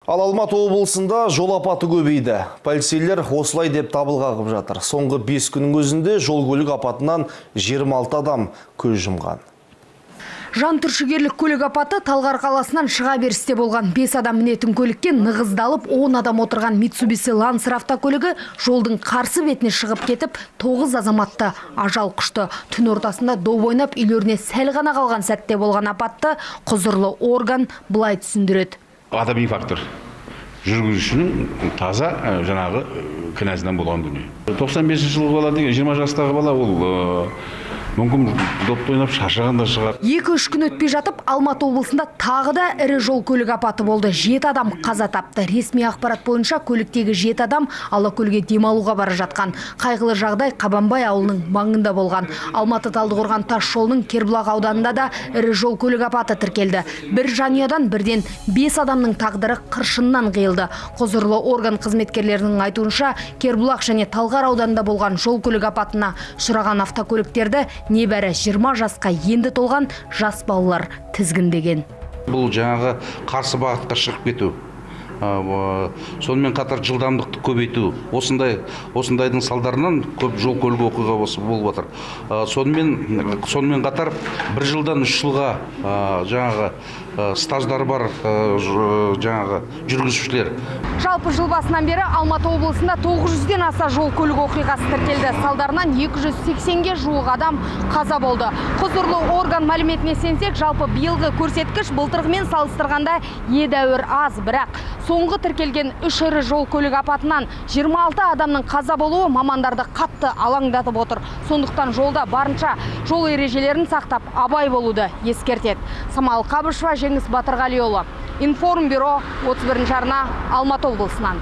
Ал Алматы облысында жол апаты көбейді. Полицейлер осылай деп дабыл қағып жатыр. Соңғы 5 күннің өзінде жол көлік апатынан 26 адам көз жұмған. Жан түршігерлік көлік апаты Талғар қаласынан шыға берісте болған. 5 адам мінетін көлікке нығыздалып, 10 адам отырған Mitsubishi Lancer автокөлігі жолдың қарсы бетіне шығып кетіп, 9 азаматты ажал құшты. Түн ортасында доп ойнап үйлеріне сәл ғана қалған сәтте болған апатты құзырлы орган былай түсіндіреді. Адами фактор. Жүргізушінің таза жаңағы кінәсінен болған дүние. 95 жылғы бала деген 20 жастағы бала, ол мүмкін допты ойнап шаршаған да шығар. 2-3 күн өтпей жатып, Алматы облысында тағы да ірі жол көлік апаты болды. 7 адам қаза тапты. Ресми ақпарат бойынша көліктегі 7 адам Алакөлге демалуға бара жатқан. Қайғылы жағдай Қабанбай ауылының маңында болған. Алматы Талдықорған тас жолының Кербұлақ ауданында да ірі жол көлік апаты тіркелді. Бір жанұядан бірден 5 адамның тағдыры қыршыннан қиылды. Құзырлы орган қызметкерлерінің айтуынша, Кербұлақ және Талғар ауданында болған жол көлік апатына ұшыраған автокөліктерді небәрі 20 жасқа енді толған жас балалар тізгіндеген. Бұл жаңағы қарсы бағытқа шығып кету. Сонымен қатар жылдамдықты көбейту. Осындайдың салдарынан көп жол көлік оқиғасы болып жатыр. Сонымен қатар 1 жылдан 3 жылға жаңағы стаждары бар жаңағы жүргізушілер. Жалпы жыл басынан бері Алматы облысында 900-ден аса жол көлік оқиғасы тіркелді. Салдарынан 280-ге жуық адам қаза болды. Құзырлы орган мәліметіне сенсек, жалпы биылғы көрсеткіш былтырғымен салыстырғанда едәуір аз, бірақ соңғы тіркелген 3 ірі жол көлік апатынан 26 адамның қаза болуы мамандарды қатты алаңдатып отыр. Сондықтан жолда барынша жол ережелерін сақтап, абай болуды ескертеді. Самал Қабышева, Жеңіс Батырғалиұлы. Информбюро 31 арна, Алматы облысынан.